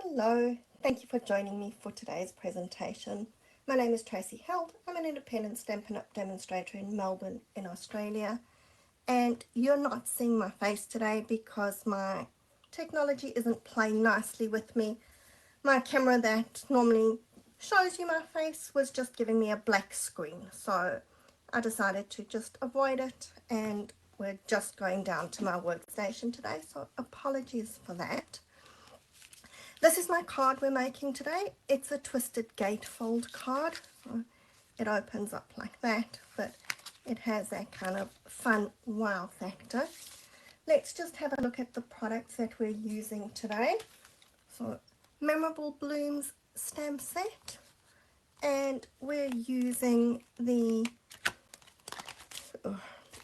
Hello, thank you for joining me for today's presentation. My name is Tracy Held. I'm an independent Stampin' Up! Demonstrator in Melbourne in Australia, and you're not seeing my face today because my technology isn't playing nicely with me. My camera that normally shows you my face was just giving me a black screen, so I decided to just avoid it, and we're just going down to my workstation today, so apologies for that. This is my card we're making today. It's a twisted gatefold card. It opens up like that, but it has that kind of fun wow factor. Let's just have a look at the products that we're using today. So, Memorable Blooms stamp set, and we're using the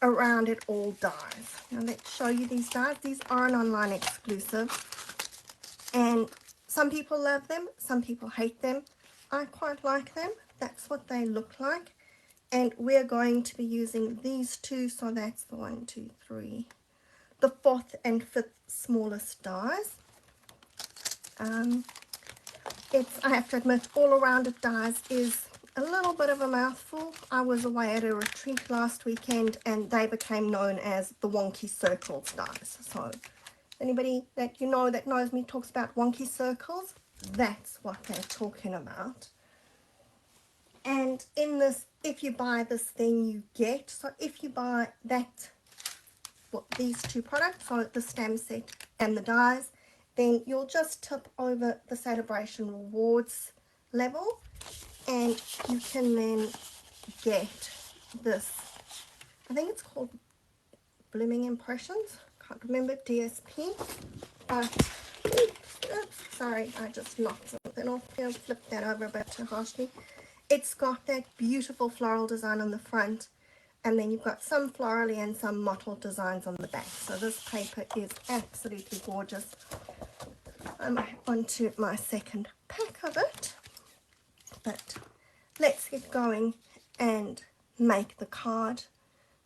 Around It All dies. Now let's show you these dies. These are an online exclusive, and some people love them, some people hate them. I quite like them. That's what they look like. And we're going to be using these two, so that's the 1, 2, 3, the 4th and 5th smallest dies. I have to admit, All Around It dies is a little bit of a mouthful. I was away at a retreat last weekend and they became known as the Wonky Circles dies. So anybody that you know that knows me talks about wonky circles, that's what they're talking about. And in this, if you buy this, then you get, so if you buy that, well, these two products, so the stamp set and the dies, then you'll just tip over the Celebration Rewards level, and you can then get this, I think it's called Blooming Impressions, can't remember, DSP, but oops, sorry, I just knocked something off here, flipped that over a bit too harshly. It's got that beautiful floral design on the front, and then you've got some florally and some mottled designs on the back. So this paper is absolutely gorgeous. I'm on to my second pack of it, but let's get going and make the card.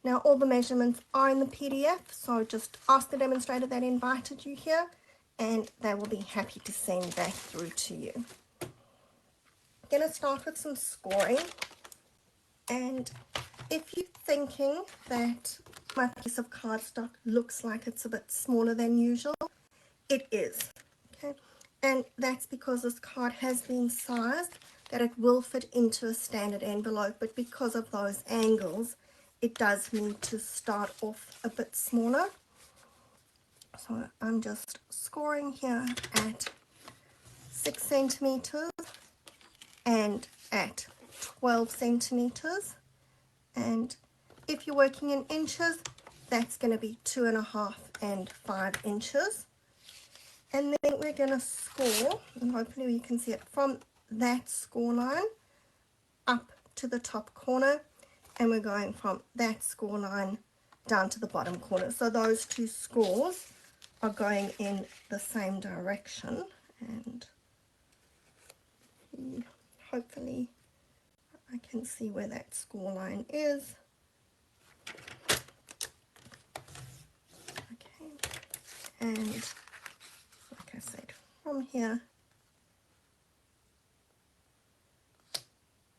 Now all the measurements are in the PDF, so just ask the demonstrator that invited you here and they will be happy to send that through to you. I'm going to start with some scoring, and if you're thinking that my piece of cardstock looks like it's a bit smaller than usual, it is, okay? And that's because this card has been sized that it will fit into a standard envelope, but because of those angles, it does need to start off a bit smaller. So I'm just scoring here at 6 centimeters and at 12 centimeters. And if you're working in inches, that's going to be 2.5 and 5 inches. And then we're going to score, and hopefully you can see it from that score line up to the top corner, and we're going from that score line down to the bottom corner. So those two scores are going in the same direction, and hopefully I can see where that score line is. Okay, and like I said, from here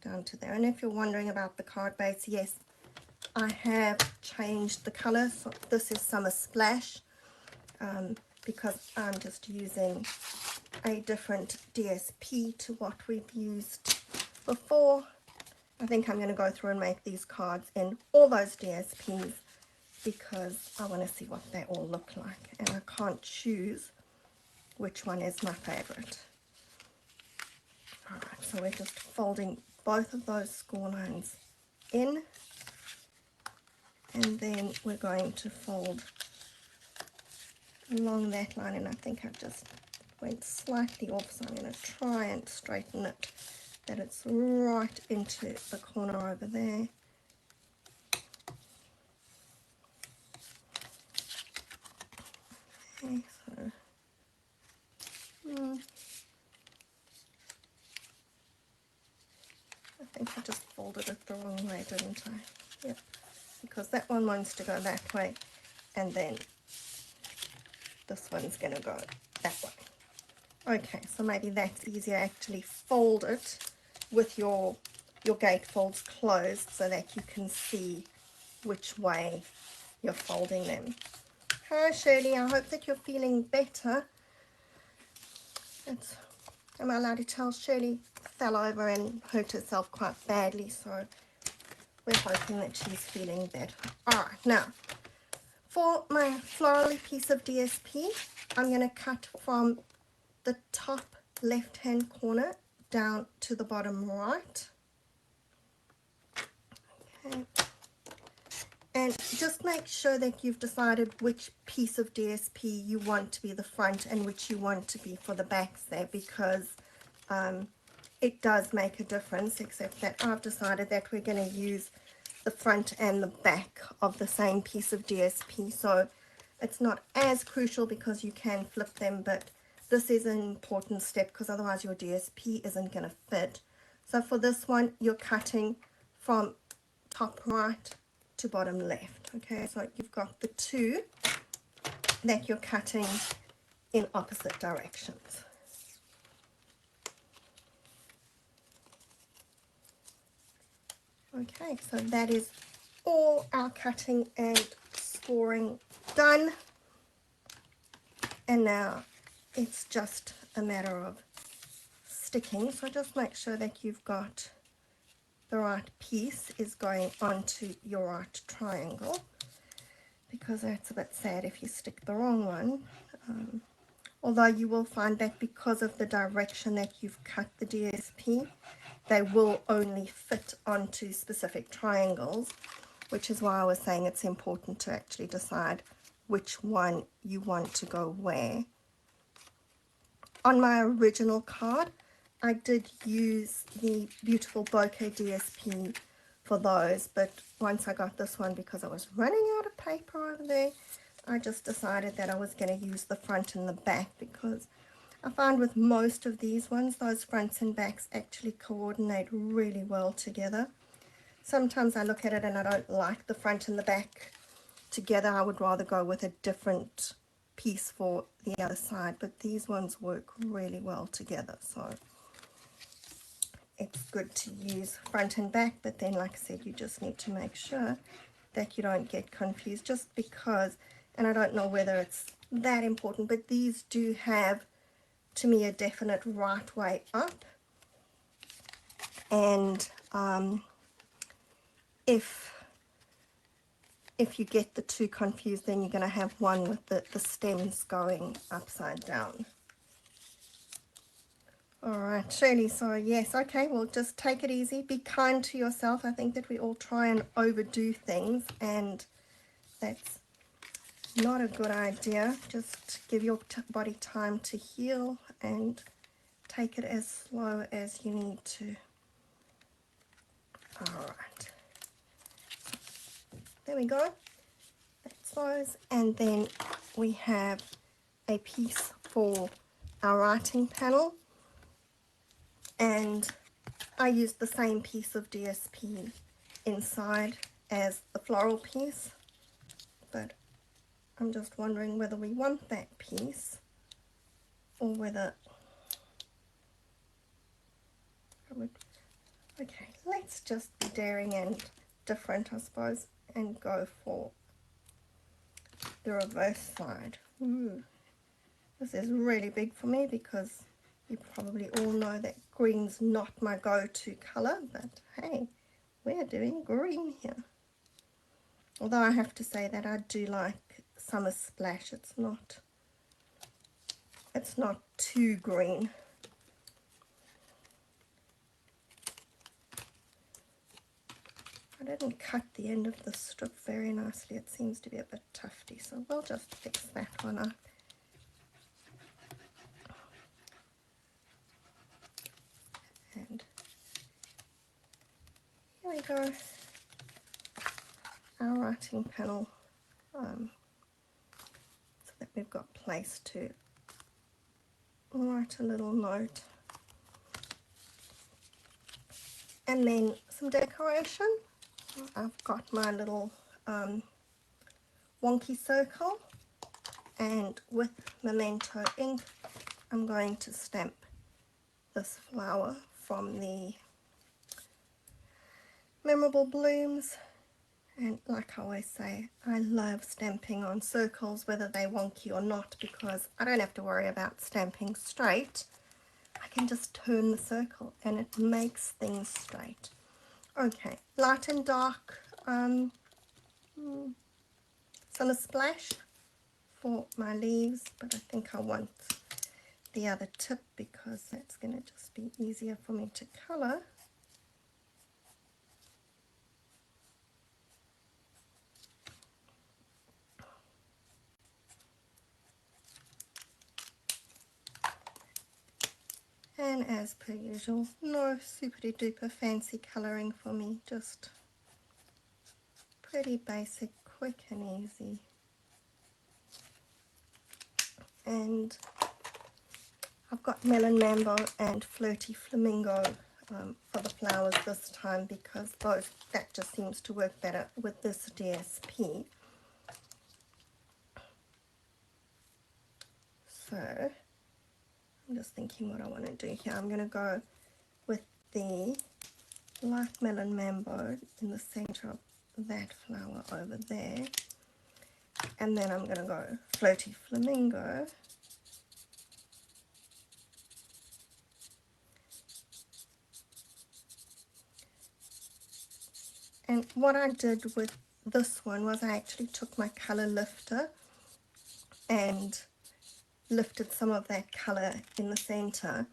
down to there. And if you're wondering about the card base, yes, I have changed the color. So this is Summer Splash, because I'm just using a different DSP to what we've used before. I think I'm going to go through and make these cards in all those DSPs because I want to see what they all look like, and I can't choose which one is my favorite. Alright, so we're just folding both of those score lines in, and then we're going to fold along that line, and I think I just went slightly off, so I'm going to try and straighten it that it's right into the corner over there. Okay, so I think I just folded it the wrong way, didn't I? Yep, because that one wants to go that way, and then this one's going to go that way. Okay, so maybe that's easier. Actually fold it with your gatefolds closed so that you can see which way you're folding them. Hi Shirley, I hope that you're feeling better. Am I allowed to tell Shirley fell over and hurt herself quite badly, so we're hoping that she's feeling better. Alright, now for my florally piece of DSP, I'm going to cut from the top left hand corner down to the bottom right. Okay. And just make sure that you've decided which piece of DSP you want to be the front and which you want to be for the backs there, because it does make a difference, except that I've decided that we're going to use the front and the back of the same piece of DSP, so it's not as crucial because you can flip them, but this is an important step because otherwise your DSP isn't going to fit. So for this one, you're cutting from top right to bottom left. Okay, so you've got the two that you're cutting in opposite directions. Okay, so that is all our cutting and scoring done, and now it's just a matter of sticking. So just make sure that you've got the right piece is going onto your right triangle, because that's a bit sad if you stick the wrong one. Although you will find that because of the direction that you've cut the DSP, they will only fit onto specific triangles, which is why I was saying it's important to actually decide which one you want to go where. On my original card, I did use the beautiful bouquet DSP for those, but once I got this one, because I was running out of paper over there, I just decided that I was going to use the front and the back, because I find with most of these ones, those fronts and backs actually coordinate really well together. Sometimes I look at it and I don't like the front and the back together. I would rather go with a different piece for the other side, but these ones work really well together, so it's good to use front and back. But then, like I said, you just need to make sure that you don't get confused, just because, and I don't know whether it's that important, but these do have, to me, a definite right way up, and if you get the two confused, then you're going to have one with the stems going upside down. All right, Shirley, so yes, okay, well, just take it easy. Be kind to yourself. I think that we all try and overdo things, and that's not a good idea. Just give your body time to heal and take it as slow as you need to. All right. There we go. That's those. And then we have a piece for our writing panel. And I used the same piece of DSP inside as the floral piece, but I'm just wondering whether we want that piece or whether I would. Okay, let's just be daring and different, I suppose, and go for the reverse side. Ooh, this is really big for me because you probably all know that green's not my go-to color, but hey, we're doing green here. Although I have to say that I do like Summer Splash. It's not too green. I didn't cut the end of the strip very nicely. It seems to be a bit tufty, so we'll just fix that one up. And here we go. Our writing panel, so that we've got place to write a little note. And then some decoration. I've got my little wonky circle, and with Memento ink I'm going to stamp this flower from the Memorable Blooms. And like I always say, I love stamping on circles, whether they're wonky or not, because I don't have to worry about stamping straight. I can just turn the circle and it makes things straight. Okay, light and dark Summer Splash for my leaves, but I think I want the other tip because that's going to just be easier for me to colour. And as per usual, no super duper fancy colouring for me, just pretty basic, quick and easy. And I've got Melon Mambo and Flirty Flamingo for the flowers this time, because that just seems to work better with this DSP. So I'm just thinking what I want to do here. I'm going to go with the light Melon Mambo in the center of that flower over there, and then I'm going to go Floaty Flamingo, and what I did with this one was I actually took my color lifter and lifted some of that color in the center,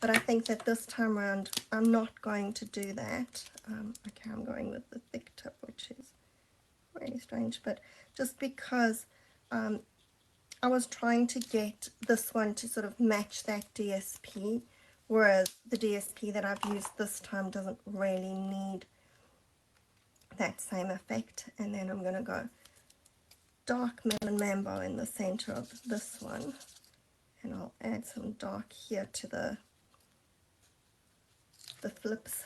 but I think that this time around I'm not going to do that. Okay, I'm going with the thick tip, which is really strange, but just because I was trying to get this one to sort of match that DSP, whereas the DSP that I've used this time doesn't really need that same effect. And then I'm going to go dark Melon Mambo in the center of this one, and I'll add some dark here to the flips,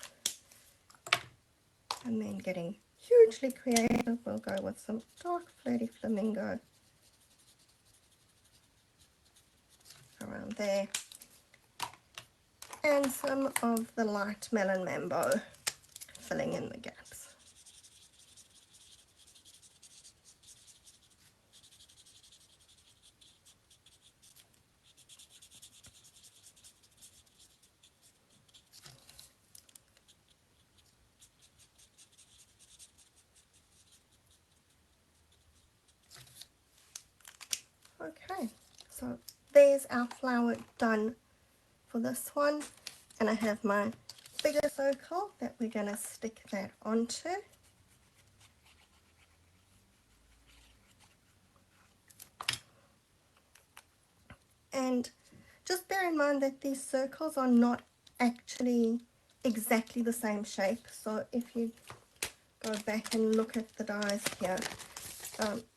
and then getting hugely creative, we'll go with some dark Flirty Flamingo around there, and some of the light Melon Mambo filling in the gaps. Okay, so there's our flower done for this one, and I have my bigger circle that we're going to stick that onto. And just bear in mind that these circles are not actually exactly the same shape, so if you go back and look at the dies here,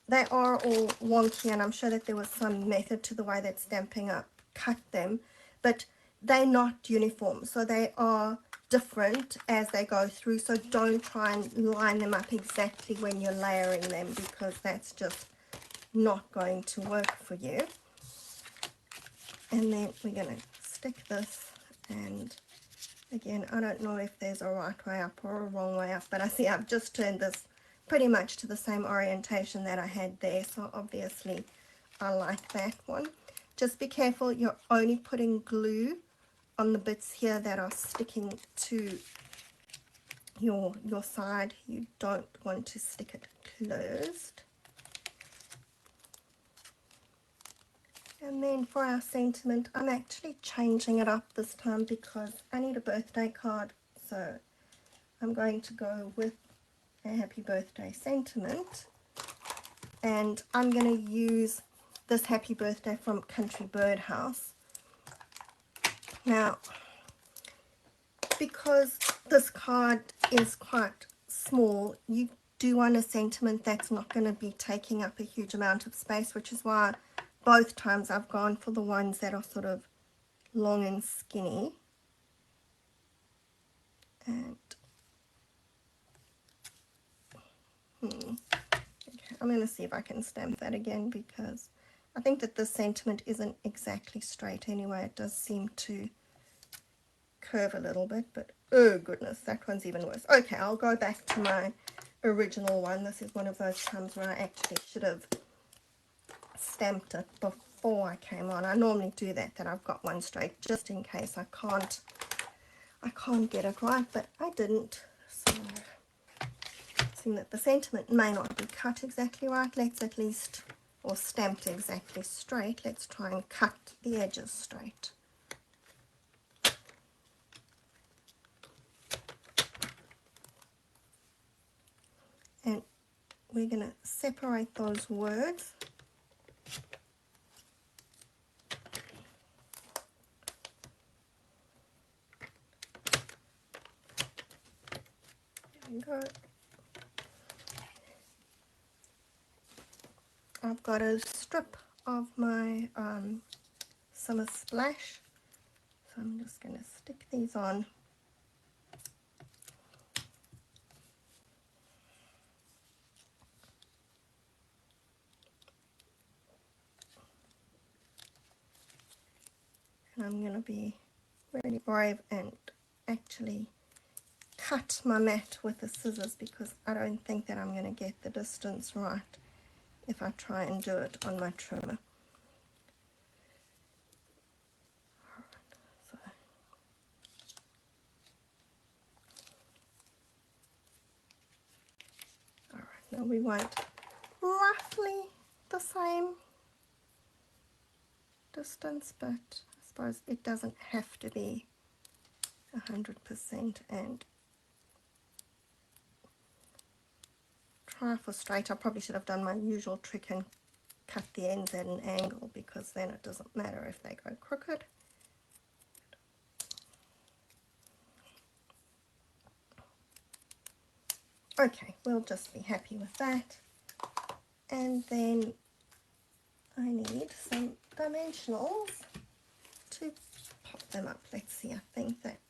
they are all wonky, and I'm sure that there was some method to the way that Stampin' Up cut them, but they're not uniform, so they are different as they go through, so don't try and line them up exactly when you're layering them, because that's just not going to work for you. And then we're going to stick this, and again, I don't know if there's a right way up or a wrong way up, but I see I've just turned this pretty much to the same orientation that I had there, so obviously I like that one. Just be careful, you're only putting glue on the bits here that are sticking to your side. You don't want to stick it closed. And then for our sentiment, I'm actually changing it up this time because I need a birthday card, so I'm going to go with a happy birthday sentiment, and I'm going to use this happy birthday from Country Birdhouse. Now, because this card is quite small, you do want a sentiment that's not going to be taking up a huge amount of space, which is why both times I've gone for the ones that are sort of long and skinny. And okay, I'm going to see if I can stamp that again, because I think that the sentiment isn't exactly straight anyway. It does seem to curve a little bit, but oh goodness, that one's even worse. Okay, I'll go back to my original one. This is one of those times where I actually should have stamped it before I came on. I normally do that I've got one straight just in case I can't get it right, but I didn't. So seeing that the sentiment may not be cut exactly right, let's at least, or stamped exactly straight, let's try and cut the edges straight. And we're going to separate those words. There we go. I've got a strip of my Summer Splash, so I'm just going to stick these on. And I'm going to be really brave and actually cut my mat with the scissors, because I don't think that I'm going to get the distance right if I try and do it on my trimmer. Alright, now we want roughly the same distance, but I suppose it doesn't have to be 100%. And try for straight. I probably should have done my usual trick and cut the ends at an angle, because then it doesn't matter if they go crooked. Okay, we'll just be happy with that. And then I need some dimensionals to pop them up. Let's see, I think that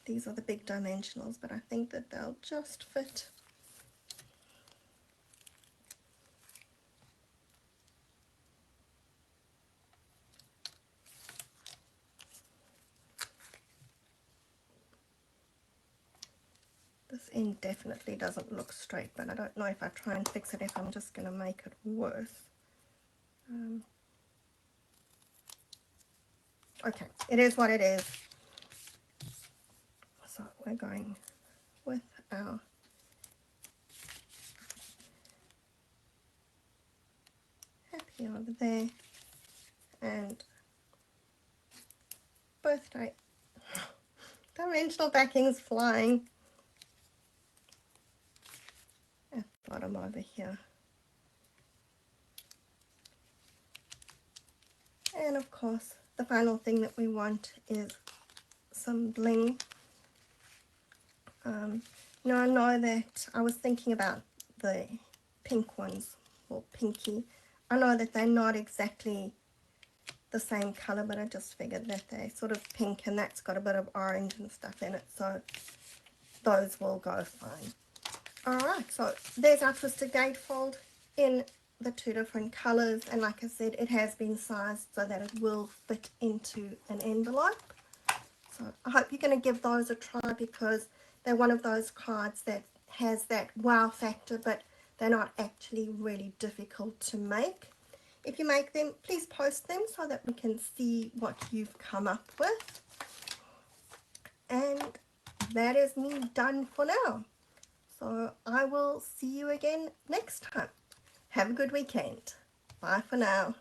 these are the big dimensionals, but I think that they'll just fit. This end definitely doesn't look straight, but I don't know if I try and fix it if I'm just going to make it worse. Okay, it is what it is. So we're going with our happy over there, and birthday. Dimensional backings flying at the bottom over here. And of course, the final thing that we want is some bling. Now I know that I was thinking about the pink ones, or pinky. I know that they're not exactly the same color, but I just figured that they're sort of pink, and that's got a bit of orange and stuff in it, so those will go fine. Alright, so there's our twisted gatefold in the two different colors, and like I said, it has been sized so that it will fit into an envelope. So I hope you're going to give those a try, because they're one of those cards that has that wow factor, but they're not actually really difficult to make. If you make them, please post them so that we can see what you've come up with. And that is me done for now. So I will see you again next time. Have a good weekend. Bye for now.